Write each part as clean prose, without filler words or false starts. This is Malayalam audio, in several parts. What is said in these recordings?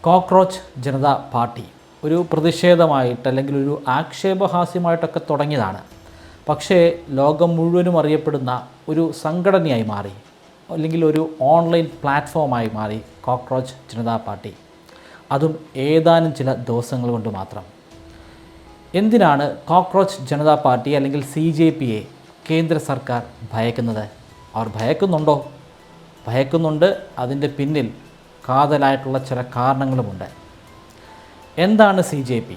കോക്രോച്ച് ജനതാ പാർട്ടി ഒരു പ്രതിഷേധമായിട്ട് അല്ലെങ്കിൽ ഒരു ആക്ഷേപഹാസ്യമായിട്ടൊക്കെ തുടങ്ങിയതാണ്. പക്ഷേ ലോകം മുഴുവനും അറിയപ്പെടുന്ന ഒരു സംഘടനയായി മാറി, അല്ലെങ്കിൽ ഒരു ഓൺലൈൻ പ്ലാറ്റ്ഫോമായി മാറി കോക്രോച്ച് ജനതാ പാർട്ടി. അതും ഏതാനും ചില ദിവസങ്ങൾ കൊണ്ട് മാത്രം. എന്തിനാണ് കോക്രോച്ച് ജനതാ പാർട്ടി അല്ലെങ്കിൽ CJPയെ കേന്ദ്ര സർക്കാർ ഭയക്കുന്നത്? അവർ ഭയക്കുന്നുണ്ടോ? ഭയക്കുന്നുണ്ട്. അതിൻ്റെ പിന്നിൽ കാതലായിട്ടുള്ള ചില കാരണങ്ങളുമുണ്ട്. എന്താണ് CJP?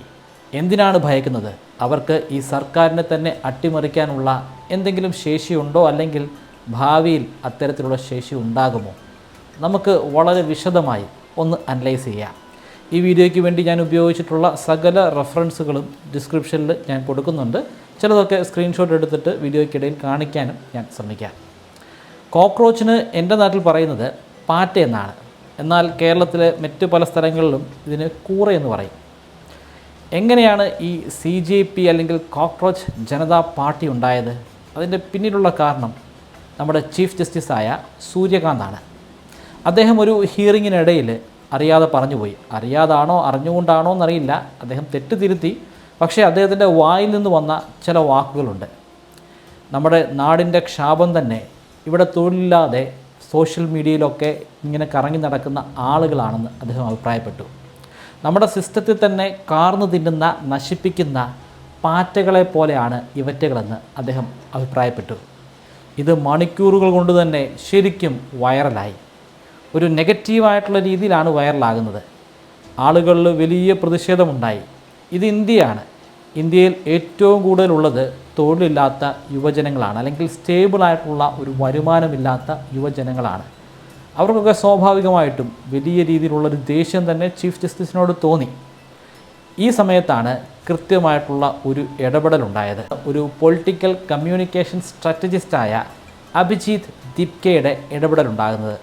എന്തിനാണ് ഭയക്കുന്നത്? അവർക്ക് ഈ സർക്കാരിനെ തന്നെ അട്ടിമറിക്കാനുള്ള എന്തെങ്കിലും ശേഷിയുണ്ടോ, അല്ലെങ്കിൽ ഭാവിയിൽ അത്തരത്തിലുള്ള ശേഷി ഉണ്ടാകുമോ? നമുക്ക് വളരെ വിശദമായി ഒന്ന് അനലൈസ് ചെയ്യാം. ഈ വീഡിയോയ്ക്ക് വേണ്ടി ഞാൻ ഉപയോഗിച്ചിട്ടുള്ള സകല റെഫറൻസുകളും ഡിസ്ക്രിപ്ഷനിൽ ഞാൻ കൊടുക്കുന്നുണ്ട്. ചിലതൊക്കെ സ്ക്രീൻഷോട്ട് എടുത്തിട്ട് വീഡിയോയ്ക്കിടയിൽ കാണിക്കാനും ഞാൻ ശ്രമിക്കാം. കോക്രോച്ചിന് എൻ്റെ നാട്ടിൽ പറയുന്നത് പാറ്റ എന്നാണ്. എന്നാൽ കേരളത്തിലെ മറ്റ് പല സ്ഥലങ്ങളിലും ഇതിന് കൂറ എന്ന് പറയും. എങ്ങനെയാണ് ഈ CJP അല്ലെങ്കിൽ കോക്രോച്ച് ജനതാ പാർട്ടി ഉണ്ടായത്? അതിൻ്റെ പിന്നിലുള്ള കാരണം നമ്മുടെ ചീഫ് ജസ്റ്റിസായ സൂര്യകാന്താണ്. അദ്ദേഹം ഒരു ഹിയറിങ്ങിനിടയിൽ അറിയാതെ പറഞ്ഞുപോയി. അറിയാതാണോ അറിഞ്ഞുകൊണ്ടാണോ എന്നറിയില്ല, അദ്ദേഹം തെറ്റ് തിരുത്തി. പക്ഷേ അദ്ദേഹത്തിൻ്റെ വായിൽ നിന്ന് വന്ന ചില വാക്കുകളുണ്ട്. നമ്മുടെ നാടിൻ്റെ ക്ഷാപം തന്നെ ഇവിടെ തൊഴിലില്ലാതെ സോഷ്യൽ മീഡിയയിലൊക്കെ ഇങ്ങനെ കറങ്ങി നടക്കുന്ന ആളുകളാണെന്ന് അദ്ദേഹം അഭിപ്രായപ്പെട്ടു. നമ്മുടെ സിസ്റ്റത്തിൽ തന്നെ കാർന്നു തിന്നുന്ന, നശിപ്പിക്കുന്ന പാറ്റകളെ പോലെയാണ് ഇവറ്റകളെന്ന് അദ്ദേഹം അഭിപ്രായപ്പെട്ടു. ഇത് മണിക്കൂറുകൾ കൊണ്ട് തന്നെ ശരിക്കും വൈറലായി. ഒരു നെഗറ്റീവായിട്ടുള്ള രീതിയിലാണ് വൈറലാകുന്നത്. ആളുകളിൽ വലിയ പ്രതിഷേധമുണ്ടായി. ഇത് ഇന്ത്യയാണ്. ഇന്ത്യയിൽ ഏറ്റവും കൂടുതലുള്ളത് തൊഴിലില്ലാത്ത യുവജനങ്ങളാണ്, അല്ലെങ്കിൽ സ്റ്റേബിളായിട്ടുള്ള ഒരു വരുമാനമില്ലാത്ത യുവജനങ്ങളാണ്. അവർക്കൊക്കെ സ്വാഭാവികമായിട്ടും വലിയ രീതിയിലുള്ളൊരു ദേഷ്യം തന്നെ ചീഫ് ജസ്റ്റിസിനോട് തോന്നി. ഈ സമയത്താണ് കൃത്യമായിട്ടുള്ള ഒരു ഇടപെടലുണ്ടായത്. ഒരു പൊളിറ്റിക്കൽ കമ്മ്യൂണിക്കേഷൻ സ്ട്രാറ്റജിസ്റ്റായ അഭിജിത്ത് ദിപ്കയുടെ ഇടപെടലുണ്ടാകുന്നത്.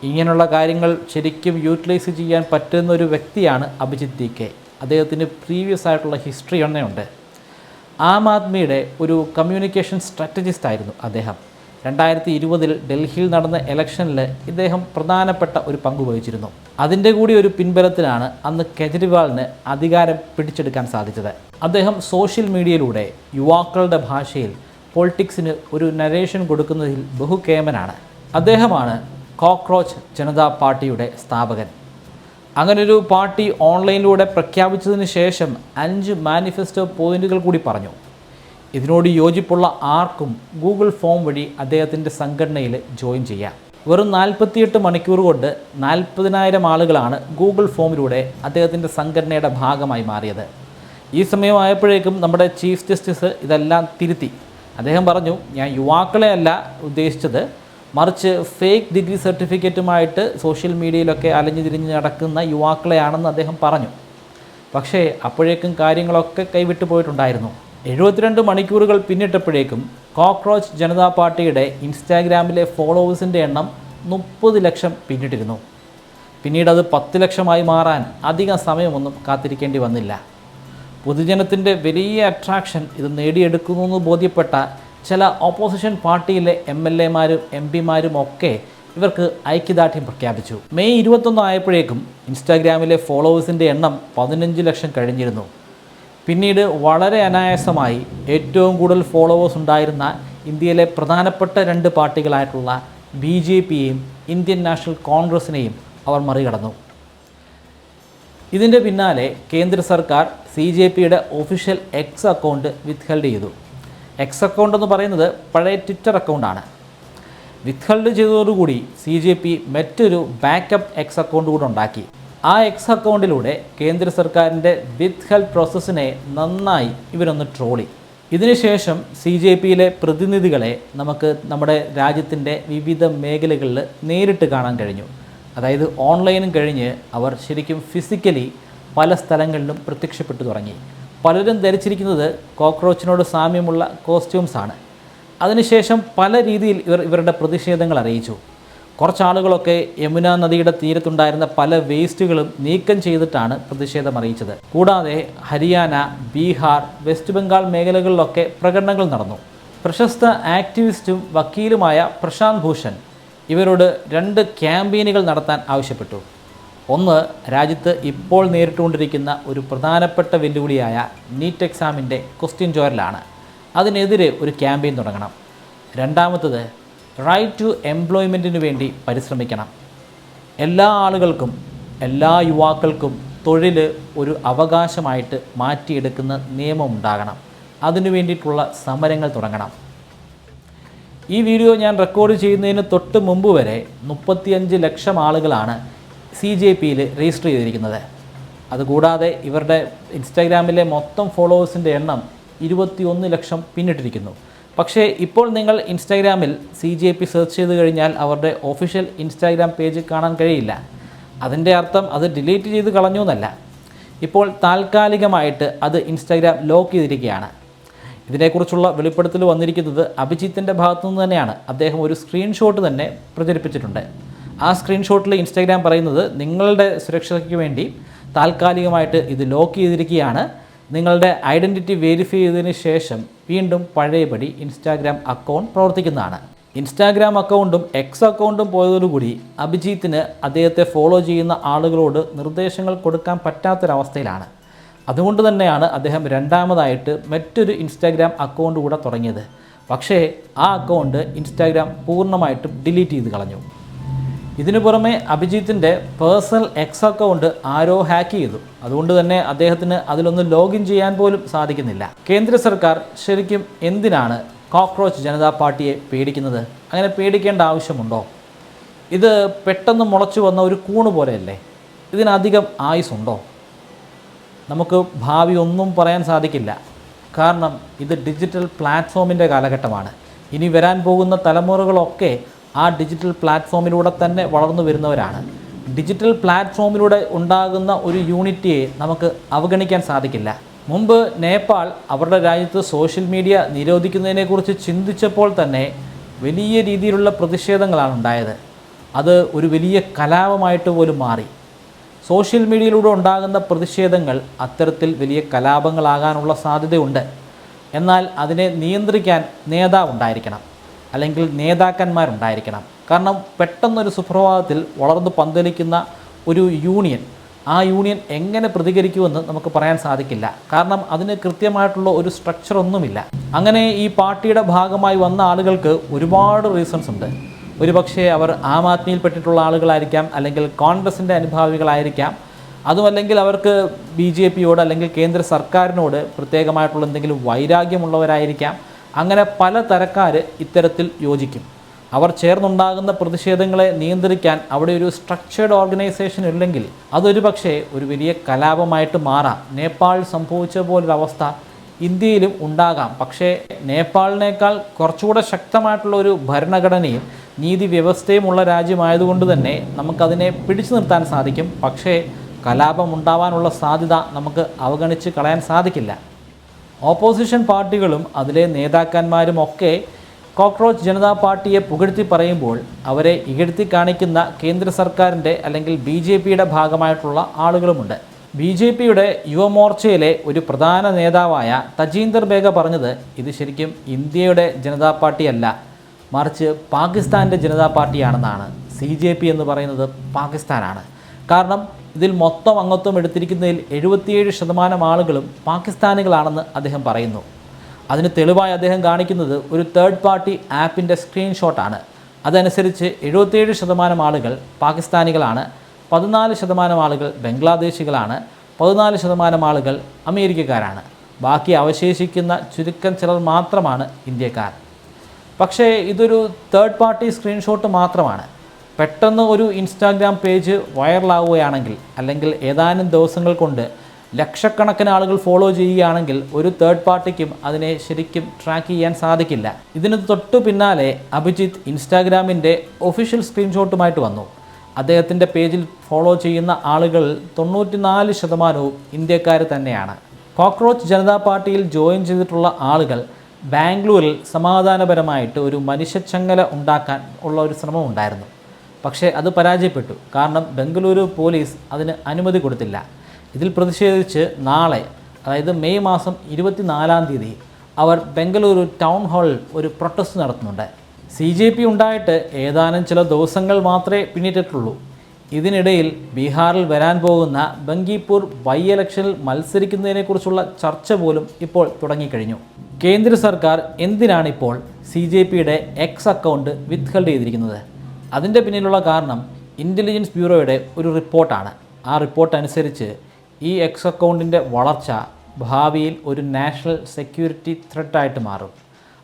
ഇങ്ങനെയുള്ള കാര്യങ്ങൾ ശരിക്കും യൂട്ടിലൈസ് ചെയ്യാൻ പറ്റുന്ന ഒരു വ്യക്തിയാണ് അഭിജിത്ത് ദിപ്കെ. അദ്ദേഹത്തിന് പ്രീവിയസ് ആയിട്ടുള്ള ഹിസ്റ്ററി ഒന്നുണ്ട്. ആം ആദ്മിയുടെ ഒരു കമ്മ്യൂണിക്കേഷൻ സ്ട്രാറ്റജിസ്റ്റ് ആയിരുന്നു അദ്ദേഹം. 2020 ഡൽഹിയിൽ നടന്ന ഇലക്ഷനിൽ ഇദ്ദേഹം പ്രധാനപ്പെട്ട ഒരു പങ്ക് വഹിച്ചിരുന്നു. അതിൻ്റെ കൂടി ഒരു പിൻബലത്തിലാണ് അന്ന് കെജ്രിവാളിന് അധികാരം പിടിച്ചെടുക്കാൻ സാധിച്ചത്. അദ്ദേഹം സോഷ്യൽ മീഡിയയിലൂടെ യുവാക്കളുടെ ഭാഷയിൽ പൊളിറ്റിക്സിന് ഒരു നരേഷൻ കൊടുക്കുന്നതിൽ ബഹുകേമനാണ്. അദ്ദേഹമാണ് കോക്രോച്ച് ജനതാ പാർട്ടിയുടെ സ്ഥാപകൻ. അങ്ങനൊരു പാർട്ടി ഓൺലൈനിലൂടെ പ്രഖ്യാപിച്ചതിന് ശേഷം 5 മാനിഫെസ്റ്റോ പോയിന്റുകൾ കൂടി പറഞ്ഞു. ഇതിനോട് യോജിപ്പുള്ള ആർക്കും ഗൂഗിൾ ഫോം വഴി അദ്ദേഹത്തിൻ്റെ സംഘടനയിൽ ജോയിൻ ചെയ്യാം. വെറും 48 മണിക്കൂർ കൊണ്ട് 40,000 ആളുകളാണ് ഗൂഗിൾ ഫോമിലൂടെ അദ്ദേഹത്തിൻ്റെ സംഘടനയുടെ ഭാഗമായി മാറിയത്. ഈ സമയമായപ്പോഴേക്കും നമ്മുടെ ചീഫ് ജസ്റ്റിസ് ഇതെല്ലാം തിരുത്തി. അദ്ദേഹം പറഞ്ഞു, ഞാൻ യുവാക്കളെ അല്ല ഉദ്ദേശിച്ചത്, മറിച്ച് ഫേക്ക് ഡിഗ്രി സർട്ടിഫിക്കറ്റുമായിട്ട് സോഷ്യൽ മീഡിയയിലൊക്കെ അലഞ്ഞു തിരിഞ്ഞ് നടക്കുന്ന യുവാക്കളെയാണെന്ന് അദ്ദേഹം പറഞ്ഞു. പക്ഷേ അപ്പോഴേക്കും കാര്യങ്ങളൊക്കെ കൈവിട്ടു പോയിട്ടുണ്ടായിരുന്നു. 72 മണിക്കൂറുകൾ പിന്നിട്ടപ്പോഴേക്കും കോക്രോച്ച് ജനതാ പാർട്ടിയുടെ ഇൻസ്റ്റാഗ്രാമിലെ ഫോളോവേഴ്സിൻ്റെ എണ്ണം 30 ലക്ഷം പിന്നിട്ടിരുന്നു. പിന്നീട് അത് 10 ലക്ഷമായി മാറാൻ അധികം സമയമൊന്നും കാത്തിരിക്കേണ്ടി വന്നില്ല. പൊതുജനത്തിൻ്റെ വലിയ അട്രാക്ഷൻ ഇത് നേടിയെടുക്കുന്നു എന്ന് ബോധ്യപ്പെട്ട ചില ഓപ്പോസിഷൻ പാർട്ടിയിലെ MLA-മാരും MP-മാരും ഒക്കെ ഇവർക്ക് ഐക്യദാർഢ്യം പ്രഖ്യാപിച്ചു. മെയ് 21 ആയപ്പോഴേക്കും ഇൻസ്റ്റാഗ്രാമിലെ ഫോളോവേഴ്സിൻ്റെ എണ്ണം 15 ലക്ഷം കഴിഞ്ഞിരുന്നു. പിന്നീട് വളരെ അനായാസമായി ഏറ്റവും കൂടുതൽ ഫോളോവേഴ്സ് ഉണ്ടായിരുന്ന ഇന്ത്യയിലെ പ്രധാനപ്പെട്ട 2 പാർട്ടികളായിട്ടുള്ള BJPയെയും ഇന്ത്യൻ നാഷണൽ കോൺഗ്രസിനെയും അവർ മറികടന്നു. ഇതിൻ്റെ പിന്നാലെ കേന്ദ്ര സർക്കാർ CJPയുടെ ഒഫീഷ്യൽ X അക്കൗണ്ട് വിത്ത്ഹെൽഡ് ചെയ്തു. X അക്കൗണ്ട് എന്ന് പറയുന്നത് പഴയ ട്വിറ്റർ അക്കൗണ്ടാണ്. വിത്ത്ഹെൽഡ് ചെയ്തതോടുകൂടി CJP മറ്റൊരു ബാക്കപ്പ് X അക്കൗണ്ട് കൂടെ ഉണ്ടാക്കി. ആ X അക്കൗണ്ടിലൂടെ കേന്ദ്ര സർക്കാരിൻ്റെ വിത്ത്ഹെൽഡ് പ്രോസസ്സിനെ നന്നായി ഇവരൊന്ന് ട്രോളി. ഇതിനുശേഷം CJPയിലെ പ്രതിനിധികളെ നമുക്ക് നമ്മുടെ രാജ്യത്തിൻ്റെ വിവിധ മേഖലകളിൽ നേരിട്ട് കാണാൻ കഴിഞ്ഞു. അതായത് ഓൺലൈനും കഴിഞ്ഞ് അവർ ശരിക്കും ഫിസിക്കലി പല സ്ഥലങ്ങളിലും പ്രത്യക്ഷപ്പെട്ടു തുടങ്ങി. പലരും ധരിച്ചിരിക്കുന്നത് കോക്രോച്ചിനോട് സാമ്യമുള്ള കോസ്റ്റ്യൂംസാണ്. അതിനുശേഷം പല രീതിയിൽ ഇവരുടെ പ്രതിഷേധങ്ങൾ അറിയിച്ചു. കുറച്ചാളുകളൊക്കെ യമുന നദിയുടെ തീരത്തുണ്ടായിരുന്ന പല വേസ്റ്റുകളും നീക്കം ചെയ്തിട്ടാണ് പ്രതിഷേധം അറിയിച്ചത്. കൂടാതെ ഹരിയാന, ബീഹാർ, വെസ്റ്റ് ബംഗാൾ മേഖലകളിലൊക്കെ പ്രകടനങ്ങൾ നടന്നു. പ്രശസ്ത ആക്ടിവിസ്റ്റും വക്കീലുമായ പ്രശാന്ത് ഭൂഷൺ ഇവരോട് 2 ക്യാമ്പയിനുകൾ നടത്താൻ ആവശ്യപ്പെട്ടു. ഒന്ന്, രാജ്യത്ത് ഇപ്പോൾ നേരിട്ടുകൊണ്ടിരിക്കുന്ന ഒരു പ്രധാനപ്പെട്ട വെല്ലുവിളിയായ നീറ്റ് എക്സാമിൻ്റെ ക്വസ്റ്റ്യൻ ചോരലാണ്. അതിനെതിരെ ഒരു ക്യാമ്പയിൻ തുടങ്ങണം. രണ്ടാമത്തത്, റൈറ്റ് ടു എംപ്ലോയ്മെൻറ്റിന് വേണ്ടി പരിശ്രമിക്കണം. എല്ലാ ആളുകൾക്കും, എല്ലാ യുവാക്കൾക്കും തൊഴിൽ ഒരു അവകാശമായിട്ട് മാറ്റിയെടുക്കുന്ന നിയമം ഉണ്ടാകണം. അതിനു വേണ്ടിയിട്ടുള്ള സമരങ്ങൾ തുടങ്ങണം. ഈ വീഡിയോ ഞാൻ റെക്കോർഡ് ചെയ്യുന്നതിന് തൊട്ട് മുമ്പ് വരെ 35 ലക്ഷം ആളുകളാണ് CJPയിൽ രജിസ്റ്റർ ചെയ്തിരിക്കുന്നത്. അതുകൂടാതെ ഇവരുടെ ഇൻസ്റ്റാഗ്രാമിലെ മൊത്തം ഫോളോവേഴ്സിൻ്റെ എണ്ണം 21 ലക്ഷം പിന്നിട്ടിരിക്കുന്നു. പക്ഷേ ഇപ്പോൾ നിങ്ങൾ ഇൻസ്റ്റാഗ്രാമിൽ CJP സെർച്ച് ചെയ്ത് കഴിഞ്ഞാൽ അവരുടെ ഒഫീഷ്യൽ ഇൻസ്റ്റാഗ്രാം പേജ് കാണാൻ കഴിയില്ല. അതിൻ്റെ അർത്ഥം അത് ഡിലീറ്റ് ചെയ്ത് കളഞ്ഞു എന്നല്ല. ഇപ്പോൾ താൽക്കാലികമായിട്ട് അത് ഇൻസ്റ്റാഗ്രാം ലോക്ക് ചെയ്തിരിക്കുകയാണ്. ഇതിനെക്കുറിച്ചുള്ള വെളിപ്പെടുത്തൽ വന്നിരിക്കുന്നത് അഭിജിത്തിൻ്റെ ഭാഗത്തു നിന്ന് തന്നെയാണ്. അദ്ദേഹം ഒരു സ്ക്രീൻഷോട്ട് തന്നെ പ്രചരിപ്പിച്ചിട്ടുണ്ട്. ആ സ്ക്രീൻഷോട്ടിൽ ഇൻസ്റ്റാഗ്രാം പറയുന്നത്, നിങ്ങളുടെ സുരക്ഷയ്ക്ക് വേണ്ടി താൽക്കാലികമായിട്ട് ഇത് ലോക്ക് ചെയ്തിരിക്കുകയാണ്. നിങ്ങളുടെ ഐഡൻറ്റിറ്റി വെരിഫൈ ചെയ്തതിന് ശേഷം വീണ്ടും പഴയപടി ഇൻസ്റ്റാഗ്രാം അക്കൗണ്ട് പ്രവർത്തിക്കുന്നതാണ്. ഇൻസ്റ്റാഗ്രാം അക്കൗണ്ടും എക്സ് അക്കൗണ്ടും പോയതോടുകൂടി അഭിജിത്തിന് അദ്ദേഹത്തെ ഫോളോ ചെയ്യുന്ന ആളുകളോട് നിർദ്ദേശങ്ങൾ കൊടുക്കാൻ പറ്റാത്തൊരവസ്ഥയിലാണ്. അതുകൊണ്ട് തന്നെയാണ് അദ്ദേഹം രണ്ടാമതായിട്ട് മറ്റൊരു ഇൻസ്റ്റാഗ്രാം അക്കൗണ്ട് കൂടെ തുടങ്ങിയത്. പക്ഷേ ആ അക്കൗണ്ട് ഇൻസ്റ്റാഗ്രാം പൂർണ്ണമായിട്ടും ഡിലീറ്റ് ചെയ്ത് കളഞ്ഞു. ഇതിനു പുറമെ അഭിജിത്തിൻ്റെ പേഴ്സണൽ എക്സ് അക്കൗണ്ട് ആരോ ഹാക്ക് ചെയ്തു. അതുകൊണ്ട് തന്നെ അദ്ദേഹത്തിന് അതിലൊന്ന് ലോഗിൻ ചെയ്യാൻ പോലും സാധിക്കുന്നില്ല. കേന്ദ്ര സർക്കാർ ശരിക്കും എന്തിനാണ് കോക്രോച്ച് ജനതാ പാർട്ടിയെ പേടിക്കുന്നത്? അങ്ങനെ പേടിക്കേണ്ട ആവശ്യമുണ്ടോ? ഇത് പെട്ടെന്ന് മുളച്ചു വന്ന ഒരു കൂണ് പോലെയല്ലേ? ഇതിനധികം ആയുസ്സുണ്ടോ? നമുക്ക് ഭാവി ഒന്നും പറയാൻ സാധിക്കില്ല. കാരണം ഇത് ഡിജിറ്റൽ പ്ലാറ്റ്ഫോമിൻ്റെ കാലഘട്ടമാണ്. ഇനി വരാൻ പോകുന്ന തലമുറകളൊക്കെ ആ ഡിജിറ്റൽ പ്ലാറ്റ്ഫോമിലൂടെ തന്നെ വളർന്നു വരുന്നവരാണ്. ഡിജിറ്റൽ പ്ലാറ്റ്ഫോമിലൂടെ ഉണ്ടാകുന്ന ഒരു യൂണിറ്റിയെ നമുക്ക് അവഗണിക്കാൻ സാധിക്കില്ല. മുമ്പ് നേപ്പാൾ അവരുടെ രാജ്യത്ത് സോഷ്യൽ മീഡിയ നിരോധിക്കുന്നതിനെക്കുറിച്ച് ചിന്തിച്ചപ്പോൾ തന്നെ വലിയ രീതിയിലുള്ള പ്രതിഷേധങ്ങളാണ് ഉണ്ടായത്. അത് ഒരു വലിയ കലാപമായിട്ട് പോലും മാറി. സോഷ്യൽ മീഡിയയിലൂടെ ഉണ്ടാകുന്ന പ്രതിഷേധങ്ങൾ അത്തരത്തിൽ വലിയ കലാപങ്ങളാകാനുള്ള സാധ്യതയുണ്ട്. എന്നാൽ അതിനെ നിയന്ത്രിക്കാൻ നേതാവുണ്ടായിരിക്കണം, അല്ലെങ്കിൽ നേതാക്കന്മാരുണ്ടായിരിക്കണം. കാരണം പെട്ടെന്നൊരു സുപ്രഭാതത്തിൽ വളർന്നു പന്തലിക്കുന്ന ഒരു യൂണിയൻ, ആ യൂണിയൻ എങ്ങനെ പ്രതികരിക്കുമെന്ന് നമുക്ക് പറയാൻ സാധിക്കില്ല. കാരണം അതിന് കൃത്യമായിട്ടുള്ള ഒരു സ്ട്രക്ചർ ഒന്നുമില്ല. അങ്ങനെ ഈ പാർട്ടിയുടെ ഭാഗമായി വന്ന ആളുകൾക്ക് ഒരുപാട് റീസൺസ് ഉണ്ട്. ഒരുപക്ഷെ അവർ ആം ആദ്മിയിൽപ്പെട്ടിട്ടുള്ള ആളുകളായിരിക്കാം, അല്ലെങ്കിൽ കോൺഗ്രസിൻ്റെ അനുഭാവികളായിരിക്കാം. അതുമല്ലെങ്കിൽ അവർക്ക് BJPയോട് അല്ലെങ്കിൽ കേന്ദ്ര സർക്കാരിനോട് പ്രത്യേകമായിട്ടുള്ള എന്തെങ്കിലും വൈരാഗ്യമുള്ളവരായിരിക്കാം. അങ്ങനെ പല തരക്കാർ ഇത്തരത്തിൽ യോജിക്കും. അവർ ചേർന്നുണ്ടാകുന്ന പ്രതിഷേധങ്ങളെ നിയന്ത്രിക്കാൻ അവിടെ ഒരു സ്ട്രക്ചേർഡ് ഓർഗനൈസേഷൻ ഇല്ലെങ്കിൽ അതൊരു പക്ഷേ ഒരു വലിയ കലാപമായിട്ട് മാറാം. നേപ്പാൾ സംഭവിച്ച പോലൊരവസ്ഥ ഇന്ത്യയിലും ഉണ്ടാകാം. പക്ഷേ നേപ്പാളിനേക്കാൾ കുറച്ചുകൂടെ ശക്തമായിട്ടുള്ള ഒരു ഭരണഘടനയും നീതി വ്യവസ്ഥയുമുള്ള രാജ്യമായതുകൊണ്ട് തന്നെ നമുക്കതിനെ പിടിച്ചു നിർത്താൻ സാധിക്കും. പക്ഷേ കലാപം ഉണ്ടാവാനുള്ള സാധ്യത നമുക്ക് അവഗണിച്ച് കളയാൻ സാധിക്കില്ല. ഓപ്പോസിഷൻ പാർട്ടികളും അതിലെ നേതാക്കന്മാരും ഒക്കെ കോക്രോച്ച് ജനതാ പാർട്ടിയെ പുകഴ്ത്തി പറയുമ്പോൾ അവരെ ഇകഴ്ത്തി കാണിക്കുന്ന കേന്ദ്ര സർക്കാരിൻ്റെ അല്ലെങ്കിൽ BJPയുടെ ഭാഗമായിട്ടുള്ള ആളുകളുമുണ്ട്. BJPയുടെ യുവമോർച്ചയിലെ ഒരു പ്രധാന നേതാവായ തജീന്ദർ ബേഗ പറഞ്ഞത്, ഇത് ശരിക്കും ഇന്ത്യയുടെ ജനതാ പാർട്ടിയല്ല, മറിച്ച് പാകിസ്ഥാൻ്റെ ജനതാ പാർട്ടിയാണെന്നാണ്. CJP എന്ന് പറയുന്നത് പാകിസ്ഥാനാണ്. കാരണം ഇതിൽ മൊത്തം അംഗത്വം എടുത്തിരിക്കുന്നതിൽ 77% ആളുകളും പാകിസ്ഥാനികളാണെന്ന് അദ്ദേഹം പറയുന്നു. അതിന് തെളിവായി അദ്ദേഹം കാണിക്കുന്നത് ഒരു തേർഡ് പാർട്ടി ആപ്പിൻ്റെ സ്ക്രീൻഷോട്ടാണ്. അതനുസരിച്ച് 77% ആളുകൾ പാകിസ്ഥാനികളാണ്, 14% ആളുകൾ ബംഗ്ലാദേശികളാണ്, 14% ആളുകൾ അമേരിക്കക്കാരാണ്. ബാക്കി അവശേഷിക്കുന്ന ചുരുക്കം ചിലർ മാത്രമാണ് ഇന്ത്യക്കാർ. പക്ഷേ ഇതൊരു തേർഡ് പാർട്ടി സ്ക്രീൻഷോട്ട് മാത്രമാണ്. പെട്ടെന്ന് ഒരു ഇൻസ്റ്റാഗ്രാം പേജ് വൈറലാവുകയാണെങ്കിൽ, അല്ലെങ്കിൽ ഏതാനും ദിവസങ്ങൾ കൊണ്ട് ലക്ഷക്കണക്കിന് ആളുകൾ ഫോളോ ചെയ്യുകയാണെങ്കിൽ ഒരു തേർഡ് പാർട്ടിക്കും അതിനെ ശരിക്കും ട്രാക്ക് ചെയ്യാൻ സാധിക്കില്ല. ഇതിന് തൊട്ടു പിന്നാലെ അഭിജിത്ത് ഇൻസ്റ്റാഗ്രാമിൻ്റെ ഒഫീഷ്യൽ സ്ക്രീൻഷോട്ടുമായിട്ട് വന്നു. അദ്ദേഹത്തിൻ്റെ പേജിൽ ഫോളോ ചെയ്യുന്ന ആളുകൾ 94% ഇന്ത്യക്കാർ തന്നെയാണ്. കോക്രോച്ച് ജനതാ പാർട്ടിയിൽ ജോയിൻ ചെയ്തിട്ടുള്ള ആളുകൾ ബാംഗ്ലൂരിൽ സമാധാനപരമായിട്ട് ഒരു മനുഷ്യച്ചങ്ങല ഉണ്ടാക്കാൻ ഉള്ള ഒരു ശ്രമം ഉണ്ടായിരുന്നു. പക്ഷേ അത് പരാജയപ്പെട്ടു. കാരണം ബംഗളൂരു പോലീസ് അതിന് അനുമതി കൊടുത്തില്ല. ഇതിൽ പ്രതിഷേധിച്ച് നാളെ, അതായത് മെയ് മാസം 24-ാം തീയതി അവർ ബംഗളൂരു ടൗൺ ഹാളിൽ ഒരു പ്രൊട്ടസ്റ്റ് നടത്തുന്നുണ്ട്. CJP ഉണ്ടായിട്ട് ഏതാനും ചില ദിവസങ്ങൾ മാത്രമേ പിന്നിട്ടിട്ടുള്ളൂ. ഇതിനിടയിൽ ബീഹാറിൽ വരാൻ പോകുന്ന ബങ്കിപ്പൂർ ബൈ ഇലക്ഷനിൽ മത്സരിക്കുന്നതിനെക്കുറിച്ചുള്ള ചർച്ച പോലും ഇപ്പോൾ തുടങ്ങിക്കഴിഞ്ഞു. കേന്ദ്ര സർക്കാർ എന്തിനാണിപ്പോൾ CJPയുടെ എക്സ് അക്കൗണ്ട് വിത്ത്ഹെൽഡ് ചെയ്തിരിക്കുന്നത്? അതിൻ്റെ പിന്നിലുള്ള കാരണം ഇൻ്റലിജൻസ് ബ്യൂറോയുടെ ഒരു റിപ്പോർട്ടാണ്. ആ റിപ്പോർട്ട് അനുസരിച്ച് ഈ എക്സ് അക്കൗണ്ടിൻ്റെ വളർച്ച ഭാവിയിൽ ഒരു നാഷണൽ സെക്യൂരിറ്റി ത്രെട്ടായിട്ട് മാറും.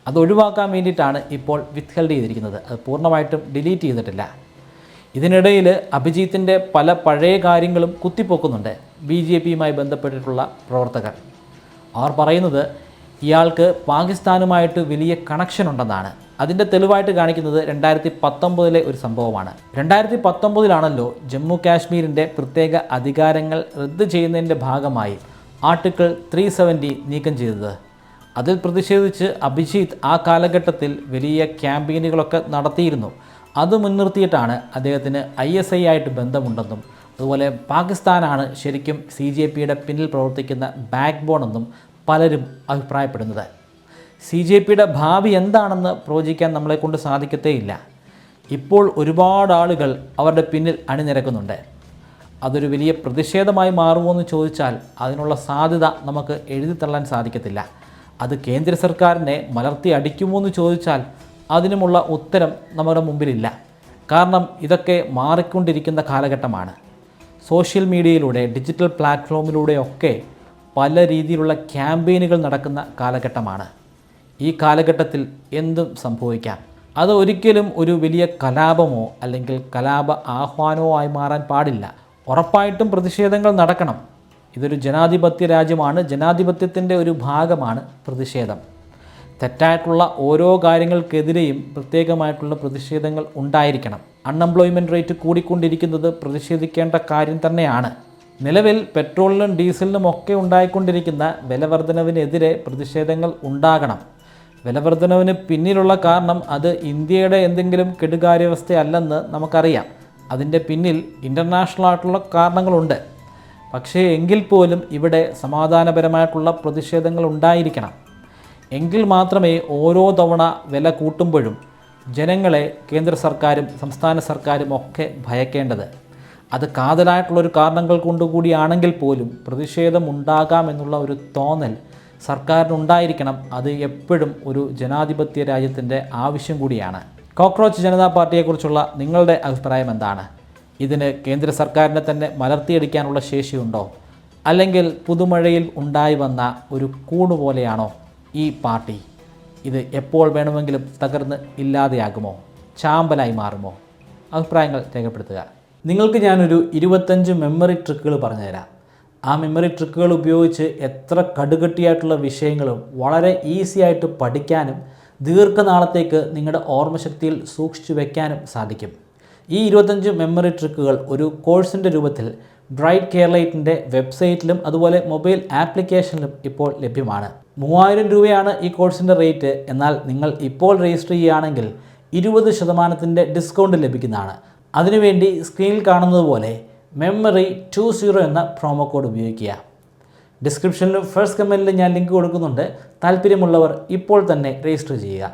അത് ഒഴിവാക്കാൻ വേണ്ടിയിട്ടാണ് ഇപ്പോൾ വിത്ത്ഹെൽഡ് ചെയ്തിരിക്കുന്നത്. അത് പൂർണ്ണമായിട്ടും ഡിലീറ്റ് ചെയ്തിട്ടില്ല. ഇതിനിടയിൽ അഭിജിത്തിൻ്റെ പല പഴയ കാര്യങ്ങളും കുത്തിപ്പൊക്കുന്നുണ്ട് BJPയുമായി ബന്ധപ്പെട്ടിട്ടുള്ള പ്രവർത്തകർ. അവർ പറയുന്നത് ഇയാൾക്ക് പാകിസ്ഥാനുമായിട്ട് വലിയ കണക്ഷൻ ഉണ്ടെന്നാണ്. അതിൻ്റെ തെളിവായിട്ട് കാണിക്കുന്നത് 2019 ഒരു സംഭവമാണ്. 2019 ജമ്മു കാശ്മീരിൻ്റെ പ്രത്യേക അധികാരങ്ങൾ റദ്ദ് ചെയ്യുന്നതിൻ്റെ ഭാഗമായി ആർട്ടിക്കിൾ 370 നീക്കം ചെയ്തത്. അതിൽ പ്രതിഷേധിച്ച് അഭിജിത്ത് ആ കാലഘട്ടത്തിൽ വലിയ ക്യാമ്പയിനുകളൊക്കെ നടത്തിയിരുന്നു. അത് മുൻനിർത്തിയിട്ടാണ് അദ്ദേഹത്തിന് ISI ആയിട്ട് ബന്ധമുണ്ടെന്നും അതുപോലെ പാകിസ്ഥാനാണ് ശരിക്കും CJPയുടെ പിന്നിൽ പ്രവർത്തിക്കുന്ന ബാക്ക് ബോൺ എന്നും പലരും അഭിപ്രായപ്പെടുന്നത്. CJPയുടെ ഭാവി എന്താണെന്ന് പ്രവചിക്കാൻ നമ്മളെക്കൊണ്ട് സാധിക്കത്തേയില്ല. ഇപ്പോൾ ഒരുപാട് ആളുകൾ അവരുടെ പിന്നിൽ അണിനിരക്കുന്നുണ്ട്. അതൊരു വലിയ പ്രതിഷേധമായി മാറുമോ എന്ന് ചോദിച്ചാൽ അതിനുള്ള സാധ്യത നമുക്ക് എഴുതിത്തള്ളാൻ സാധിക്കത്തില്ല. അത് കേന്ദ്ര സർക്കാരിനെ മലർത്തി അടിക്കുമോ എന്ന് ചോദിച്ചാൽ അതിനുമുള്ള ഉത്തരം നമ്മുടെ മുമ്പിലില്ല. കാരണം ഇതൊക്കെ മാറിക്കൊണ്ടിരിക്കുന്ന കാലഘട്ടമാണ്. സോഷ്യൽ മീഡിയയിലൂടെ, ഡിജിറ്റൽ പ്ലാറ്റ്ഫോമിലൂടെയൊക്കെ പല രീതിയിലുള്ള ക്യാമ്പയിനുകൾ നടക്കുന്ന കാലഘട്ടമാണ്. ഈ കാലഘട്ടത്തിൽ എന്തും സംഭവിക്കാം. അത് ഒരിക്കലും ഒരു വലിയ കലാപമോ അല്ലെങ്കിൽ കലാപ ആഹ്വാനമോ ആയി മാറാൻ പാടില്ല. ഉറപ്പായിട്ടും പ്രതിഷേധങ്ങൾ നടക്കണം. ഇതൊരു ജനാധിപത്യ രാജ്യമാണ്. ജനാധിപത്യത്തിൻ്റെ ഒരു ഭാഗമാണ് പ്രതിഷേധം. തെറ്റായിട്ടുള്ള ഓരോ കാര്യങ്ങൾക്കെതിരെയും പ്രത്യേകമായിട്ടുള്ള പ്രതിഷേധങ്ങൾ ഉണ്ടായിരിക്കണം. അൺഎംപ്ലോയ്മെൻറ്റ് റേറ്റ് കൂടിക്കൊണ്ടിരിക്കുന്നത് പ്രതിഷേധിക്കേണ്ട കാര്യം തന്നെയാണ്. നിലവിൽ പെട്രോളിനും ഡീസലിനും ഒക്കെ ഉണ്ടായിക്കൊണ്ടിരിക്കുന്ന വിലവർധനവിനെതിരെ പ്രതിഷേധങ്ങൾ ഉണ്ടാകണം. വിലവർധനവിന് പിന്നിലുള്ള കാരണം അത് ഇന്ത്യയുടെ എന്തെങ്കിലും കെടുകാര്യവസ്ഥയല്ലെന്ന് നമുക്കറിയാം. അതിൻ്റെ പിന്നിൽ ഇൻ്റർനാഷണൽ ആയിട്ടുള്ള കാരണങ്ങളുണ്ട്. പക്ഷേ എങ്കിൽ പോലും ഇവിടെ സമാധാനപരമായിട്ടുള്ള പ്രതിഷേധങ്ങൾ ഉണ്ടായിരിക്കണം. എങ്കിൽ മാത്രമേ ഓരോ തവണ വില കൂട്ടുമ്പോഴും ജനങ്ങളെ കേന്ദ്ര സർക്കാരും സംസ്ഥാന സർക്കാരും ഒക്കെ ഭയക്കേണ്ടത്. അത് കാതലായിട്ടുള്ളൊരു കാരണങ്ങൾ കൊണ്ടുകൂടിയാണെങ്കിൽ പോലും പ്രതിഷേധം ഉണ്ടാകാമെന്നുള്ള ഒരു തോന്നൽ സർക്കാരിനുണ്ടായിരിക്കണം. അത് എപ്പോഴും ഒരു ജനാധിപത്യ രാജ്യത്തിൻ്റെ ആവശ്യം കൂടിയാണ്. കോക്രോച്ച് ജനതാ പാർട്ടിയെക്കുറിച്ചുള്ള നിങ്ങളുടെ അഭിപ്രായം എന്താണ്? ഇതിന് കേന്ദ്ര സർക്കാരിനെ തന്നെ മലർത്തിയടിക്കാനുള്ള ശേഷിയുണ്ടോ? അല്ലെങ്കിൽ പുതുമഴയിൽ ഉണ്ടായി വന്ന ഒരു കൂണ് പോലെയാണോ ഈ പാർട്ടി? ഇത് എപ്പോൾ വേണമെങ്കിലും തകർന്ന് ഇല്ലാതെയാകുമോ? ചാമ്പലായി മാറുമോ? അഭിപ്രായങ്ങൾ രേഖപ്പെടുത്തുക. നിങ്ങൾക്ക് ഞാനൊരു 25 മെമ്മറി ട്രിക്കുകൾ പറഞ്ഞുതരാം. ആ മെമ്മറി ട്രിക്കുകൾ ഉപയോഗിച്ച് എത്ര കടുകട്ടിയായിട്ടുള്ള വിഷയങ്ങളും വളരെ ഈസി ആയിട്ട് പഠിക്കാനും ദീർഘനാളത്തേക്ക് നിങ്ങളുടെ ഓർമ്മശക്തിയിൽ സൂക്ഷിച്ചു വയ്ക്കാനും സാധിക്കും. ഈ 25 മെമ്മറി ട്രിക്കുകൾ ഒരു കോഴ്സിൻ്റെ രൂപത്തിൽ ബ്രൈറ്റ് കേരളൈറ്റിൻ്റെ വെബ്സൈറ്റിലും അതുപോലെ മൊബൈൽ ആപ്ലിക്കേഷനിലും ഇപ്പോൾ ലഭ്യമാണ്. 3000 രൂപയാണ് ഈ കോഴ്സിൻ്റെ റേറ്റ്. എന്നാൽ നിങ്ങൾ ഇപ്പോൾ രജിസ്റ്റർ ചെയ്യുകയാണെങ്കിൽ 20% ഡിസ്കൗണ്ട് ലഭിക്കുന്നതാണ്. അതിനുവേണ്ടി സ്ക്രീനിൽ കാണുന്നത് പോലെ മെമ്മറി 20 എന്ന പ്രോമോ കോഡ് ഉപയോഗിക്കുക. ഡിസ്ക്രിപ്ഷനിലും ഫസ്റ്റ് കമൻറ്റിലും ഞാൻ ലിങ്ക് കൊടുക്കുന്നുണ്ട്. താല്പര്യമുള്ളവർ ഇപ്പോൾ തന്നെ രജിസ്റ്റർ ചെയ്യുക.